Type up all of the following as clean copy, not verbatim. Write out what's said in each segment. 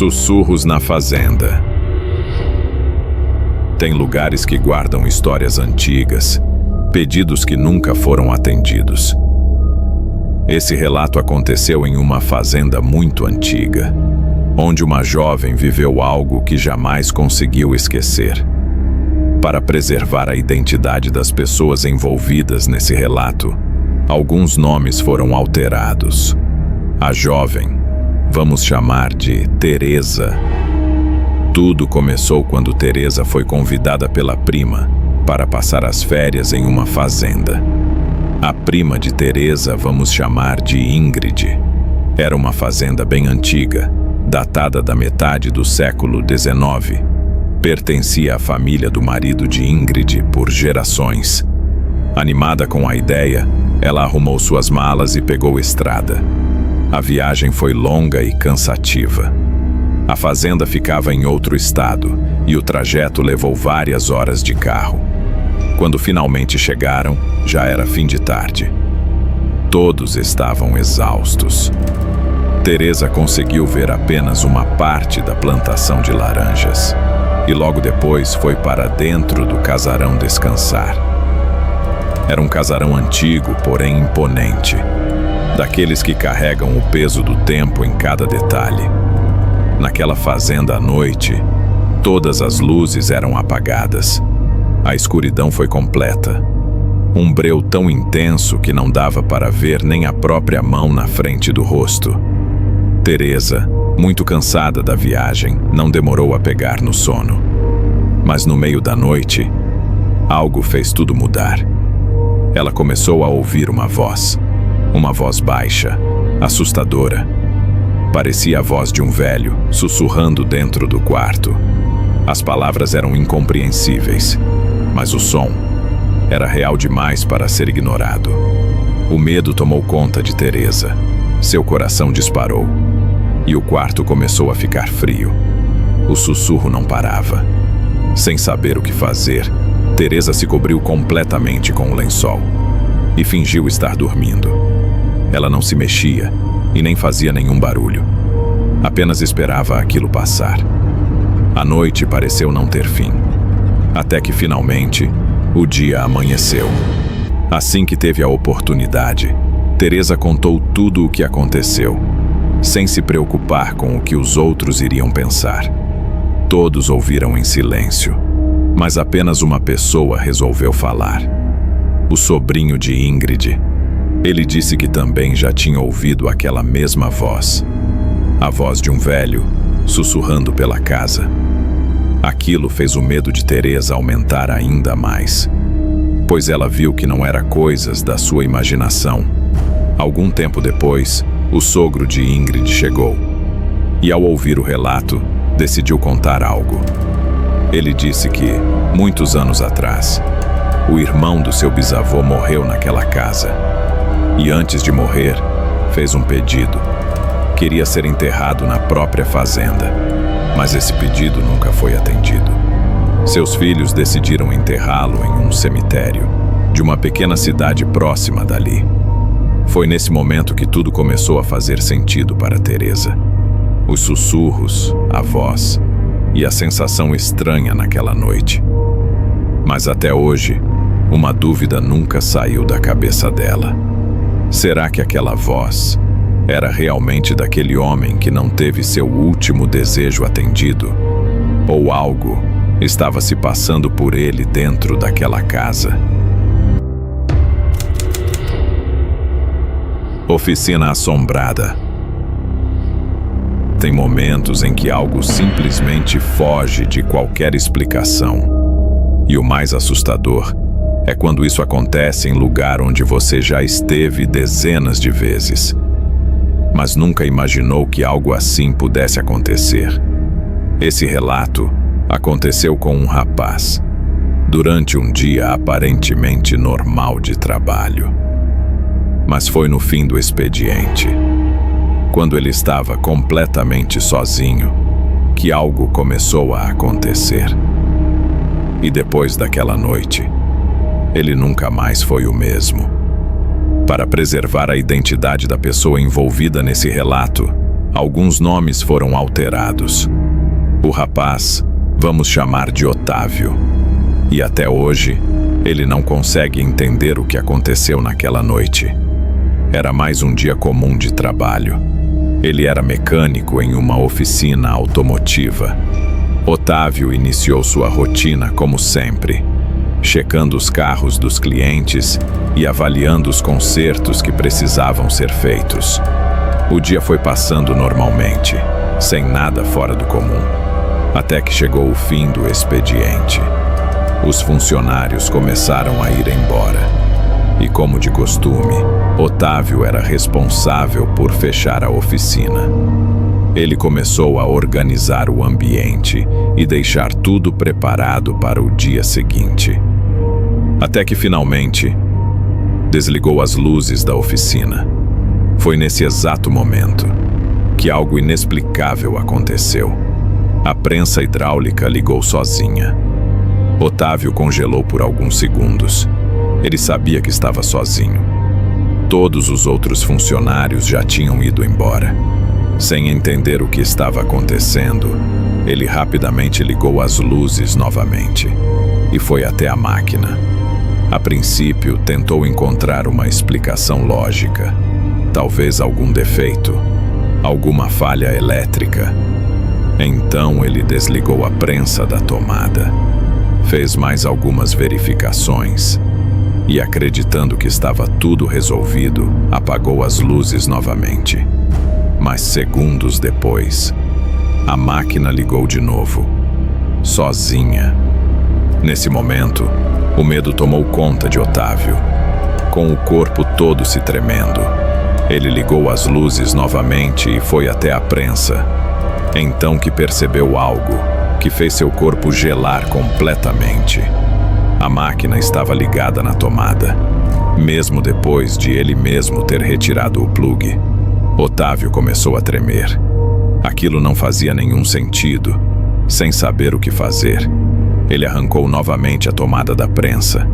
Sussurros na fazenda. Tem lugares que guardam histórias antigas, pedidos que nunca foram atendidos. Esse relato aconteceu em uma fazenda muito antiga, onde uma jovem viveu algo que jamais conseguiu esquecer. Para preservar a identidade das pessoas envolvidas nesse relato, alguns nomes foram alterados. A jovem, vamos chamar de Teresa. Tudo começou quando Teresa foi convidada pela prima para passar as férias em uma fazenda. A prima de Teresa vamos chamar de Ingrid. Era uma fazenda bem antiga, datada da metade do século XIX. Pertencia à família do marido de Ingrid por gerações. Animada com a ideia, ela arrumou suas malas e pegou estrada. A viagem foi longa e cansativa. A fazenda ficava em outro estado e o trajeto levou várias horas de carro. Quando finalmente chegaram, já era fim de tarde. Todos estavam exaustos. Teresa conseguiu ver apenas uma parte da plantação de laranjas e logo depois foi para dentro do casarão descansar. Era um casarão antigo, porém imponente, daqueles que carregam o peso do tempo em cada detalhe. Naquela fazenda à noite, todas as luzes eram apagadas. A escuridão foi completa. Um breu tão intenso que não dava para ver nem a própria mão na frente do rosto. Teresa, muito cansada da viagem, não demorou a pegar no sono. Mas no meio da noite, algo fez tudo mudar. Ela começou a ouvir uma voz baixa, assustadora. Parecia a voz de um velho, sussurrando dentro do quarto. As palavras eram incompreensíveis, mas o som era real demais para ser ignorado. O medo tomou conta de Teresa. Seu coração disparou e o quarto começou a ficar frio. O sussurro não parava. Sem saber o que fazer, Teresa se cobriu completamente com o lençol e fingiu estar dormindo. Ela não se mexia e nem fazia nenhum barulho. Apenas esperava aquilo passar. A noite pareceu não ter fim, até que finalmente o dia amanheceu. Assim que teve a oportunidade, Teresa contou tudo o que aconteceu, sem se preocupar com o que os outros iriam pensar. Todos ouviram em silêncio, mas apenas uma pessoa resolveu falar. O sobrinho de Ingrid. Ele disse que também já tinha ouvido aquela mesma voz. A voz de um velho, sussurrando pela casa. Aquilo fez o medo de Teresa aumentar ainda mais, pois ela viu que não era coisas da sua imaginação. Algum tempo depois, o sogro de Ingrid chegou, e ao ouvir o relato, decidiu contar algo. Ele disse que, muitos anos atrás, o irmão do seu bisavô morreu naquela casa. E antes de morrer, fez um pedido. Queria ser enterrado na própria fazenda, mas esse pedido nunca foi atendido. Seus filhos decidiram enterrá-lo em um cemitério de uma pequena cidade próxima dali. Foi nesse momento que tudo começou a fazer sentido para Teresa. Os sussurros, a voz e a sensação estranha naquela noite. Mas até hoje, uma dúvida nunca saiu da cabeça dela. Será que aquela voz era realmente daquele homem que não teve seu último desejo atendido? Ou algo estava se passando por ele dentro daquela casa? Oficina assombrada. Tem momentos em que algo simplesmente foge de qualquer explicação. E o mais assustador é quando isso acontece em lugar onde você já esteve dezenas de vezes, mas nunca imaginou que algo assim pudesse acontecer. Esse relato aconteceu com um rapaz, durante um dia aparentemente normal de trabalho. Mas foi no fim do expediente, quando ele estava completamente sozinho, que algo começou a acontecer. E depois daquela noite, ele nunca mais foi o mesmo. Para preservar a identidade da pessoa envolvida nesse relato, Alguns nomes foram alterados. O rapaz, vamos chamar de Otávio. E até hoje, ele não consegue entender o que aconteceu naquela noite. Era mais um dia comum de trabalho. Ele era mecânico em uma oficina automotiva. Otávio iniciou sua rotina como sempre, checando os carros dos clientes e avaliando os consertos que precisavam ser feitos. O dia foi passando normalmente, sem nada fora do comum, até que chegou o fim do expediente. Os funcionários começaram a ir embora. E como de costume, Otávio era responsável por fechar a oficina. Ele começou a organizar o ambiente e deixar tudo preparado para o dia seguinte. Até que finalmente, desligou as luzes da oficina. Foi nesse exato momento que algo inexplicável aconteceu. A prensa hidráulica ligou sozinha. Otávio congelou por alguns segundos. Ele sabia que estava sozinho. Todos os outros funcionários já tinham ido embora. Sem entender o que estava acontecendo, ele rapidamente ligou as luzes novamente e foi até a máquina. A princípio, tentou encontrar uma explicação lógica. Talvez algum defeito, alguma falha elétrica. Então ele desligou a prensa da tomada. Fez mais algumas verificações e, acreditando que estava tudo resolvido, apagou as luzes novamente. Mas segundos depois, a máquina ligou de novo, sozinha. Nesse momento, o medo tomou conta de Otávio, com o corpo todo se tremendo. Ele ligou as luzes novamente e foi até a prensa. Então que percebeu algo que fez seu corpo gelar completamente. A máquina estava ligada na tomada, mesmo depois de ele mesmo ter retirado o plugue. Otávio começou a tremer. Aquilo não fazia nenhum sentido. Sem saber o que fazer, ele arrancou novamente a tomada da prensa,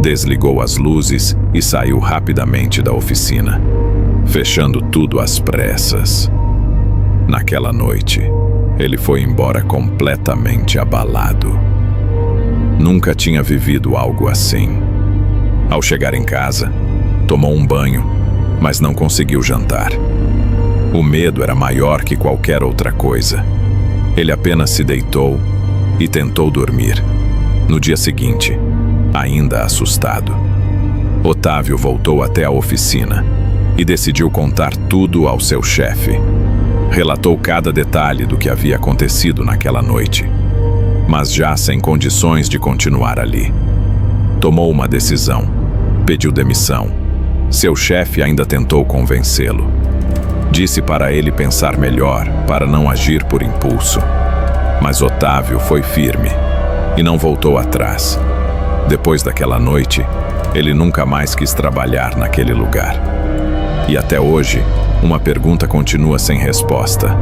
desligou as luzes e saiu rapidamente da oficina, fechando tudo às pressas. Naquela noite, ele foi embora completamente abalado. Nunca tinha vivido algo assim. Ao chegar em casa, tomou um banho, mas não conseguiu jantar. O medo era maior que qualquer outra coisa. Ele apenas se deitou e tentou dormir. No dia seguinte, ainda assustado, Otávio voltou até a oficina e decidiu contar tudo ao seu chefe. Relatou cada detalhe do que havia acontecido naquela noite, mas já sem condições de continuar ali. Tomou uma decisão, pediu demissão. Seu chefe ainda tentou convencê-lo. Disse para ele pensar melhor, para não agir por impulso. Mas Otávio foi firme e não voltou atrás. Depois daquela noite, ele nunca mais quis trabalhar naquele lugar. E até hoje, uma pergunta continua sem resposta.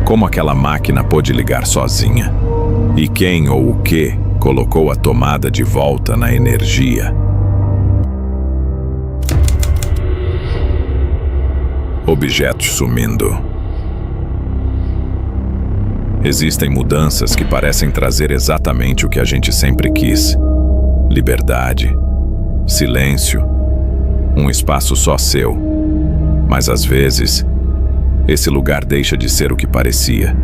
Como aquela máquina pôde ligar sozinha? E quem ou o que colocou a tomada de volta na energia? Objetos sumindo. Existem mudanças que parecem trazer exatamente o que a gente sempre quis: liberdade, silêncio, um espaço só seu. Mas às vezes, esse lugar deixa de ser o que parecia.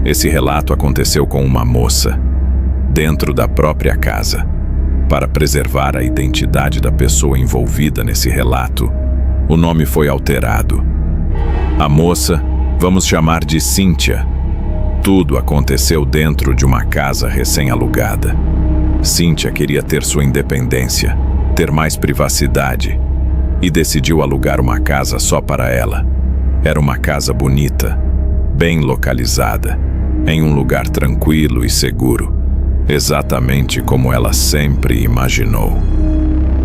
Esse relato aconteceu com uma moça, dentro da própria casa. Para preservar a identidade da pessoa envolvida nesse relato, o nome foi alterado. A moça, vamos chamar de Cíntia. Tudo aconteceu dentro de uma casa recém-alugada. Cíntia queria ter sua independência, ter mais privacidade, e decidiu alugar uma casa só para ela. Era uma casa bonita, bem localizada, em um lugar tranquilo e seguro, exatamente como ela sempre imaginou.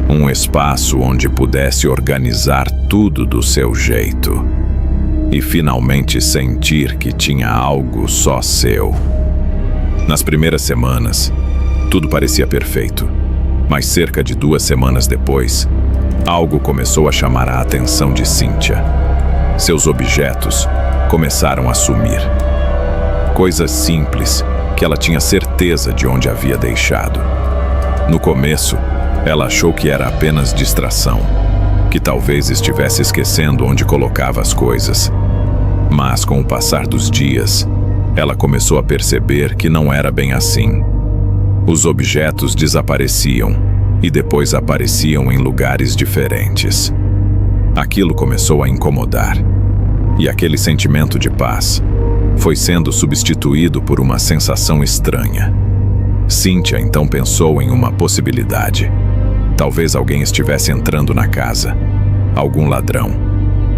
Um espaço onde pudesse organizar tudo do seu jeito e finalmente sentir que tinha algo só seu. Nas primeiras semanas, tudo parecia perfeito, mas cerca de 2 semanas depois, algo começou a chamar a atenção de Cíntia. Seus objetos começaram a sumir. Coisas simples que ela tinha certeza de onde havia deixado. No começo, ela achou que era apenas distração, que talvez estivesse esquecendo onde colocava as coisas. Mas com o passar dos dias, ela começou a perceber que não era bem assim. Os objetos desapareciam e depois apareciam em lugares diferentes. Aquilo começou a incomodar, e aquele sentimento de paz foi sendo substituído por uma sensação estranha. Cynthia então pensou em uma possibilidade. Talvez alguém estivesse entrando na casa. Algum ladrão.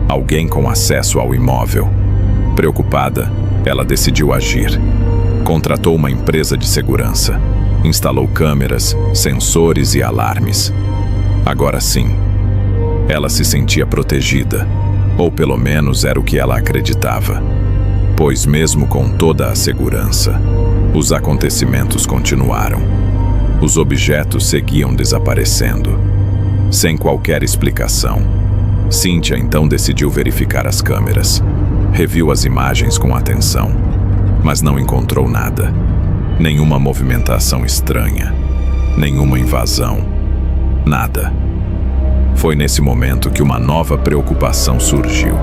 Alguém com acesso ao imóvel. Preocupada, ela decidiu agir. Contratou uma empresa de segurança. Instalou câmeras, sensores e alarmes. Agora sim, ela se sentia protegida, ou pelo menos era o que ela acreditava. Pois mesmo com toda a segurança, os acontecimentos continuaram. Os objetos seguiam desaparecendo, sem qualquer explicação. Cynthia então decidiu verificar as câmeras. Reviu as imagens com atenção, mas não encontrou nada. Nenhuma movimentação estranha, nenhuma invasão, nada. Foi nesse momento que uma nova preocupação surgiu.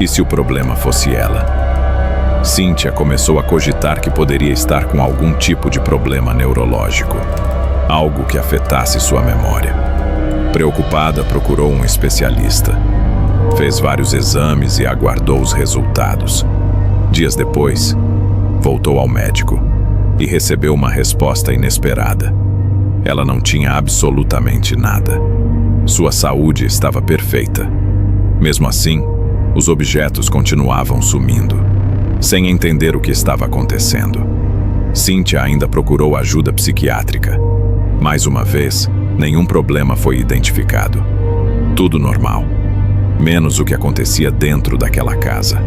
E se o problema fosse ela? Cynthia começou a cogitar que poderia estar com algum tipo de problema neurológico, algo que afetasse sua memória. Preocupada, procurou um especialista. Fez vários exames e aguardou os resultados. Dias depois, voltou ao médico e recebeu uma resposta inesperada. Ela não tinha absolutamente nada. Sua saúde estava perfeita. Mesmo assim, os objetos continuavam sumindo, sem entender o que estava acontecendo. Cynthia ainda procurou ajuda psiquiátrica. Mais uma vez, nenhum problema foi identificado. Tudo normal, menos o que acontecia dentro daquela casa.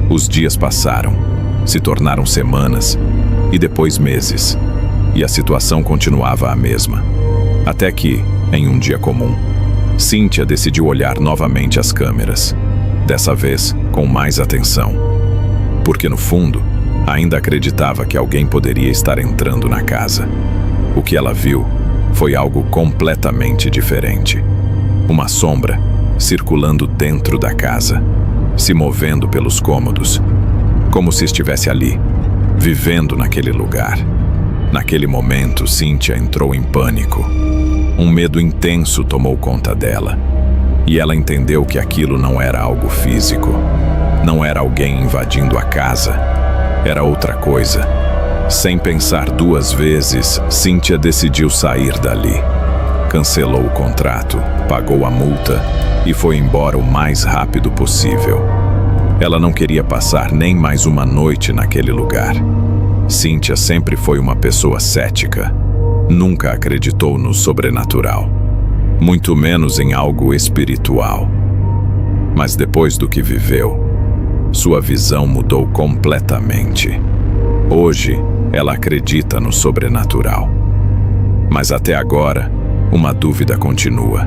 Os dias passaram, se tornaram semanas e depois meses, e a situação continuava a mesma. Até que, em um dia comum, Cynthia decidiu olhar novamente as câmeras, dessa vez com mais atenção. Porque no fundo, ainda acreditava que alguém poderia estar entrando na casa. O que ela viu foi algo completamente diferente. Uma sombra circulando dentro da casa, se movendo pelos cômodos, como se estivesse ali, vivendo naquele lugar. Naquele momento, Cynthia entrou em pânico. Um medo intenso tomou conta dela, e ela entendeu que aquilo não era algo físico. Não era alguém invadindo a casa, era outra coisa. Sem pensar duas vezes, Cynthia decidiu sair dali. Cancelou o contrato, pagou a multa e foi embora o mais rápido possível. Ela não queria passar nem mais uma noite naquele lugar. Cynthia sempre foi uma pessoa cética. Nunca acreditou no sobrenatural, muito menos em algo espiritual. Mas depois do que viveu, sua visão mudou completamente. Hoje, ela acredita no sobrenatural. Mas até agora, uma dúvida continua.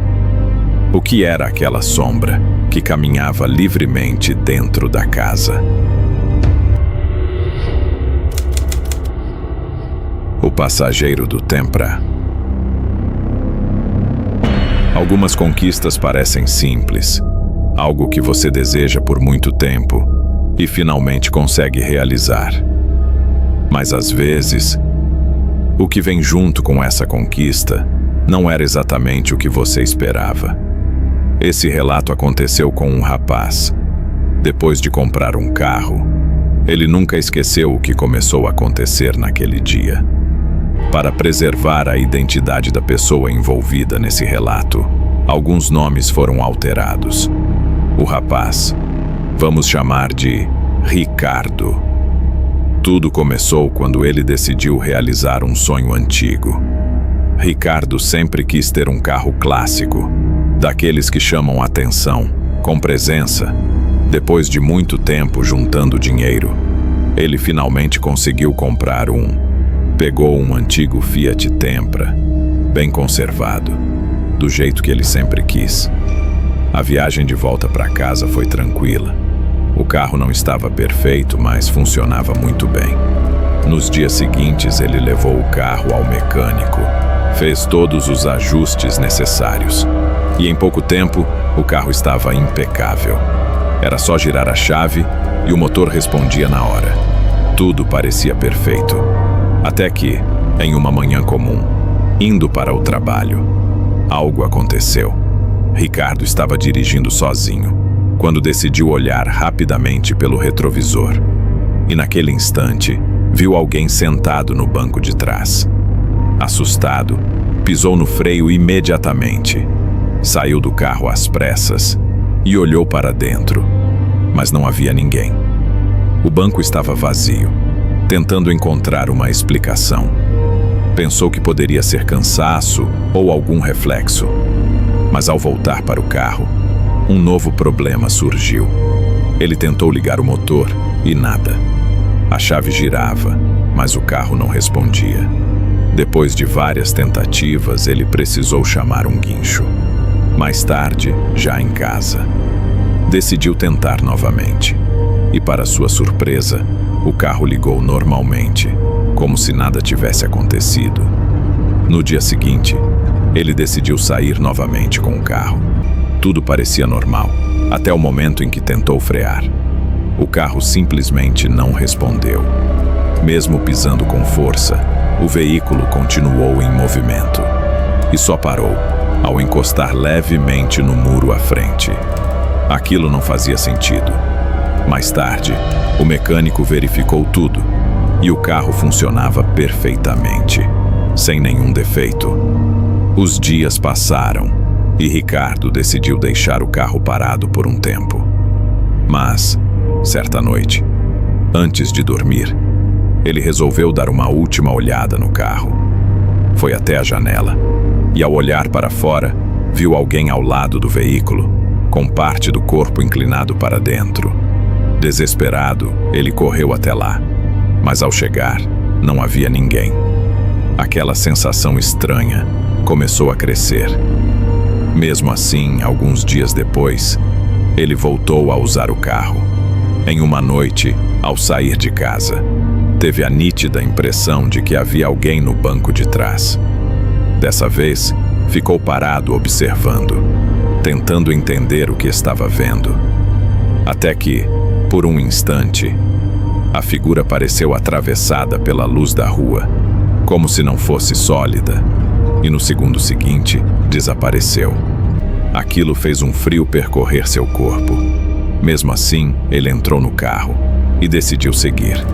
O que era aquela sombra que caminhava livremente dentro da casa? O passageiro do Tempra. Algumas conquistas parecem simples, algo que você deseja por muito tempo e finalmente consegue realizar. Mas às vezes, o que vem junto com essa conquista não era exatamente o que você esperava. Esse relato aconteceu com um rapaz. Depois de comprar um carro, ele nunca esqueceu o que começou a acontecer naquele dia. Para preservar a identidade da pessoa envolvida nesse relato, alguns nomes foram alterados. O rapaz, vamos chamar de Ricardo. Tudo começou quando ele decidiu realizar um sonho antigo. Ricardo sempre quis ter um carro clássico, daqueles que chamam atenção, com presença. Depois de muito tempo juntando dinheiro, ele finalmente conseguiu comprar um. Pegou um antigo Fiat Tempra, bem conservado, do jeito que ele sempre quis. A viagem de volta para casa foi tranquila. O carro não estava perfeito, mas funcionava muito bem. Nos dias seguintes, ele levou o carro ao mecânico, fez todos os ajustes necessários. E em pouco tempo, o carro estava impecável. Era só girar a chave e o motor respondia na hora. Tudo parecia perfeito. Até que, em uma manhã comum, indo para o trabalho, algo aconteceu. Ricardo estava dirigindo sozinho, quando decidiu olhar rapidamente pelo retrovisor. E naquele instante, viu alguém sentado no banco de trás. Assustado, pisou no freio imediatamente. Saiu do carro às pressas e olhou para dentro, mas não havia ninguém. O banco estava vazio, tentando encontrar uma explicação. Pensou que poderia ser cansaço ou algum reflexo. Mas ao voltar para o carro, um novo problema surgiu. Ele tentou ligar o motor e nada. A chave girava, mas o carro não respondia. Depois de várias tentativas, ele precisou chamar um guincho. Mais tarde, já em casa, decidiu tentar novamente. E para sua surpresa, o carro ligou normalmente, como se nada tivesse acontecido. No dia seguinte, ele decidiu sair novamente com o carro. Tudo parecia normal, até o momento em que tentou frear. O carro simplesmente não respondeu. Mesmo pisando com força, o veículo continuou em movimento. E só parou ao encostar levemente no muro à frente. Aquilo não fazia sentido. Mais tarde, o mecânico verificou tudo e o carro funcionava perfeitamente, sem nenhum defeito. Os dias passaram e Ricardo decidiu deixar o carro parado por um tempo. Mas, certa noite, antes de dormir, ele resolveu dar uma última olhada no carro. Foi até a janela e, ao olhar para fora, viu alguém ao lado do veículo, com parte do corpo inclinado para dentro. Desesperado, ele correu até lá, mas ao chegar, não havia ninguém. Aquela sensação estranha começou a crescer. Mesmo assim, alguns dias depois, ele voltou a usar o carro. Em uma noite, ao sair de casa, teve a nítida impressão de que havia alguém no banco de trás. Dessa vez, ficou parado observando, tentando entender o que estava vendo. Até que, por um instante, a figura pareceu atravessada pela luz da rua, como se não fosse sólida, e no segundo seguinte, desapareceu. Aquilo fez um frio percorrer seu corpo. Mesmo assim, ele entrou no carro e decidiu seguir.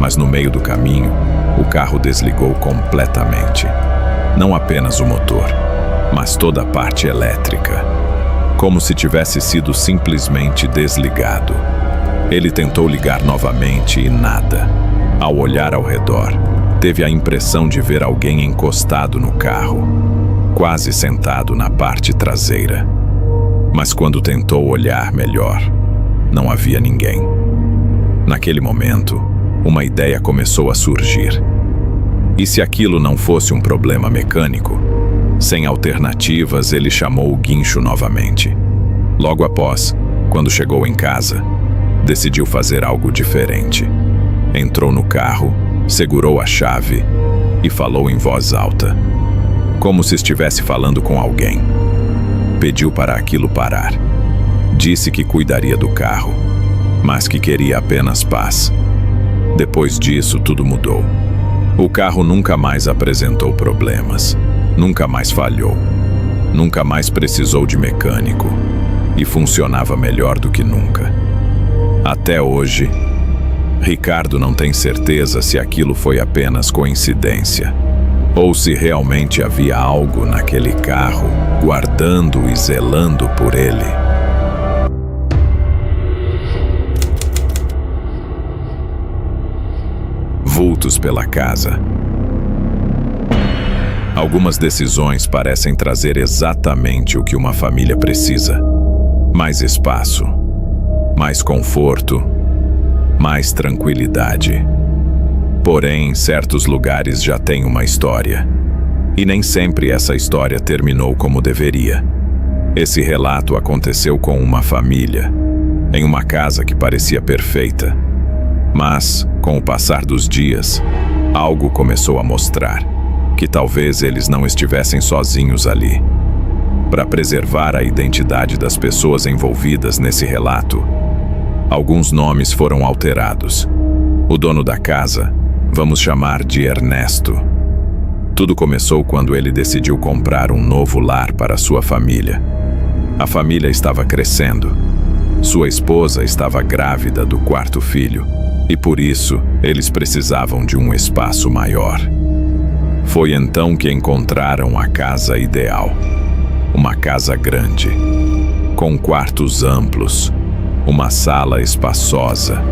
Mas no meio do caminho, o carro desligou completamente. Não apenas o motor, mas toda a parte elétrica, como se tivesse sido simplesmente desligado. Ele tentou ligar novamente e nada. Ao olhar ao redor, teve a impressão de ver alguém encostado no carro, quase sentado na parte traseira. Mas quando tentou olhar melhor, não havia ninguém. Naquele momento, uma ideia começou a surgir. E se aquilo não fosse um problema mecânico? Sem alternativas, ele chamou o guincho novamente. Logo após, quando chegou em casa, decidiu fazer algo diferente. Entrou no carro, segurou a chave e falou em voz alta, como se estivesse falando com alguém. Pediu para aquilo parar. Disse que cuidaria do carro, mas que queria apenas paz. Depois disso, tudo mudou. O carro nunca mais apresentou problemas, nunca mais falhou, nunca mais precisou de mecânico e funcionava melhor do que nunca. Até hoje, Ricardo não tem certeza se aquilo foi apenas coincidência ou se realmente havia algo naquele carro guardando e zelando por ele. Vultos pela casa. Algumas decisões parecem trazer exatamente o que uma família precisa: mais espaço, mais conforto, mais tranquilidade. Porém, certos lugares já têm uma história, e nem sempre essa história terminou como deveria. Esse relato aconteceu com uma família, em uma casa que parecia perfeita. Mas, com o passar dos dias, algo começou a mostrar que talvez eles não estivessem sozinhos ali. Para preservar a identidade das pessoas envolvidas nesse relato, alguns nomes foram alterados. O dono da casa, vamos chamar de Ernesto. Tudo começou quando ele decidiu comprar um novo lar para sua família. A família estava crescendo. Sua esposa estava grávida do quarto filho e por isso eles precisavam de um espaço maior. Foi então que encontraram a casa ideal. Uma casa grande, com quartos amplos, uma sala espaçosa,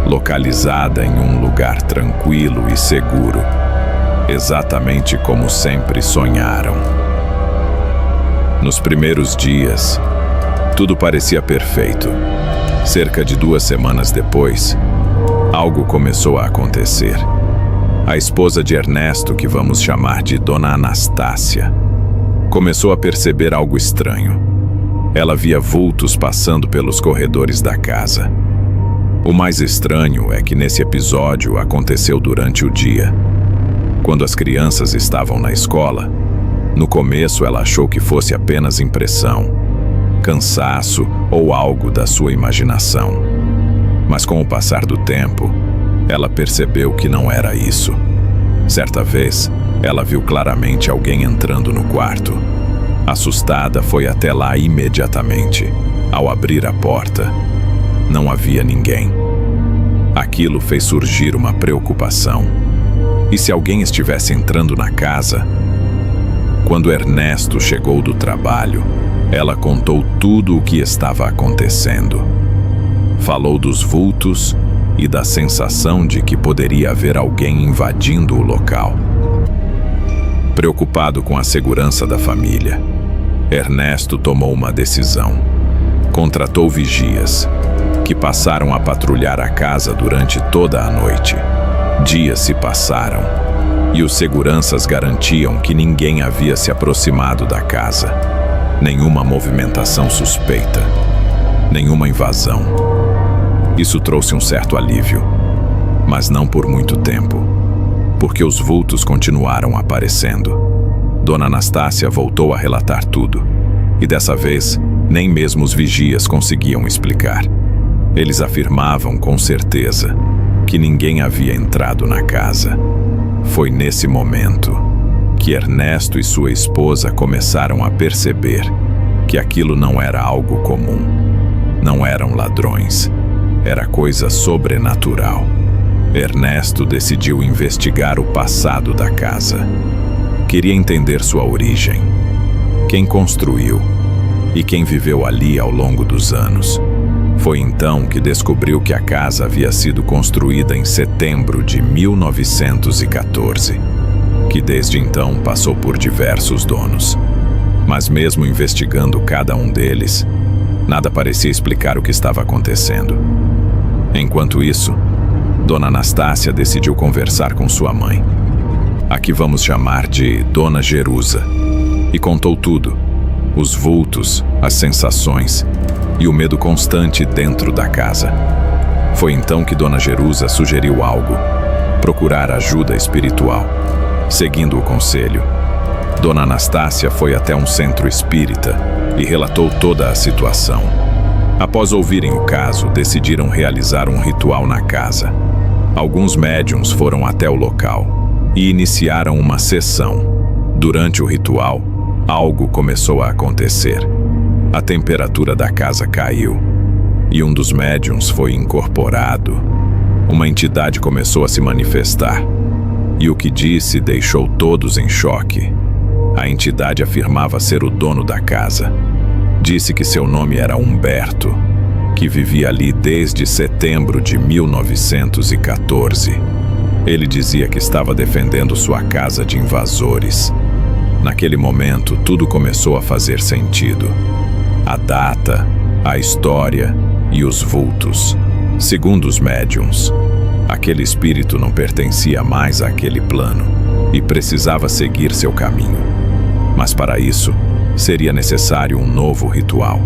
localizada em um lugar tranquilo e seguro, exatamente como sempre sonharam. Nos primeiros dias, tudo parecia perfeito. Cerca de 2 semanas depois, algo começou a acontecer. A esposa de Ernesto, que vamos chamar de Dona Anastácia, começou a perceber algo estranho. Ela via vultos passando pelos corredores da casa. O mais estranho é que nesse episódio aconteceu durante o dia. Quando as crianças estavam na escola, no começo ela achou que fosse apenas impressão, cansaço ou algo da sua imaginação. Mas com o passar do tempo, ela percebeu que não era isso. Certa vez, ela viu claramente alguém entrando no quarto. Assustada, foi até lá imediatamente. Ao abrir a porta, não havia ninguém. Aquilo fez surgir uma preocupação. E se alguém estivesse entrando na casa? Quando Ernesto chegou do trabalho, ela contou tudo o que estava acontecendo. Falou dos vultos e da sensação de que poderia haver alguém invadindo o local. Preocupado com a segurança da família, Ernesto tomou uma decisão. Contratou vigias, que passaram a patrulhar a casa durante toda a noite. Dias se passaram, e os seguranças garantiam que ninguém havia se aproximado da casa. Nenhuma movimentação suspeita, nenhuma invasão. Isso trouxe um certo alívio, mas não por muito tempo, porque os vultos continuaram aparecendo. Dona Anastácia voltou a relatar tudo, e dessa vez, nem mesmo os vigias conseguiam explicar. Eles afirmavam com certeza que ninguém havia entrado na casa. Foi nesse momento que Ernesto e sua esposa começaram a perceber que aquilo não era algo comum. Não eram ladrões. Era coisa sobrenatural. Ernesto decidiu investigar o passado da casa. Queria entender sua origem, quem construiu e quem viveu ali ao longo dos anos. Foi então que descobriu que a casa havia sido construída em setembro de 1914, que desde então passou por diversos donos. Mas mesmo investigando cada um deles, nada parecia explicar o que estava acontecendo. Enquanto isso, Dona Anastácia decidiu conversar com sua mãe, a que vamos chamar de Dona Jerusa, e contou tudo: os vultos, as sensações e o medo constante dentro da casa. Foi então que Dona Jerusa sugeriu algo: procurar ajuda espiritual. Seguindo o conselho, Dona Anastácia foi até um centro espírita e relatou toda a situação. Após ouvirem o caso, decidiram realizar um ritual na casa. Alguns médiuns foram até o local e iniciaram uma sessão. Durante o ritual, algo começou a acontecer. A temperatura da casa caiu e um dos médiuns foi incorporado. Uma entidade começou a se manifestar e o que disse deixou todos em choque. A entidade afirmava ser o dono da casa. Disse que seu nome era Humberto, que vivia ali desde setembro de 1914. Ele dizia que estava defendendo sua casa de invasores. Naquele momento, tudo começou a fazer sentido. A data, a história e os vultos. Segundo os médiuns, aquele espírito não pertencia mais àquele plano e precisava seguir seu caminho. Mas para isso, seria necessário um novo ritual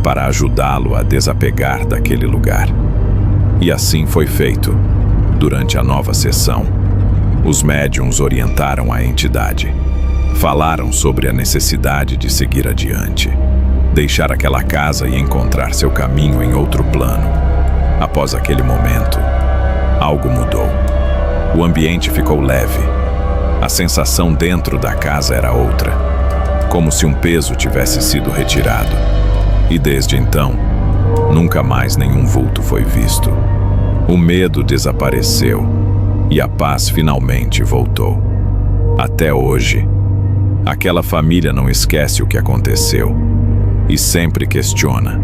para ajudá-lo a desapegar daquele lugar. E assim foi feito. Durante a nova sessão, os médiuns orientaram a entidade. Falaram sobre a necessidade de seguir adiante, deixar aquela casa e encontrar seu caminho em outro plano. Após aquele momento, algo mudou. O ambiente ficou leve. A sensação dentro da casa era outra, como se um peso tivesse sido retirado. E desde então, nunca mais nenhum vulto foi visto. O medo desapareceu e a paz finalmente voltou. Até hoje, aquela família não esquece o que aconteceu e sempre questiona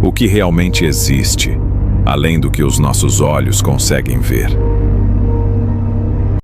o que realmente existe, além do que os nossos olhos conseguem ver.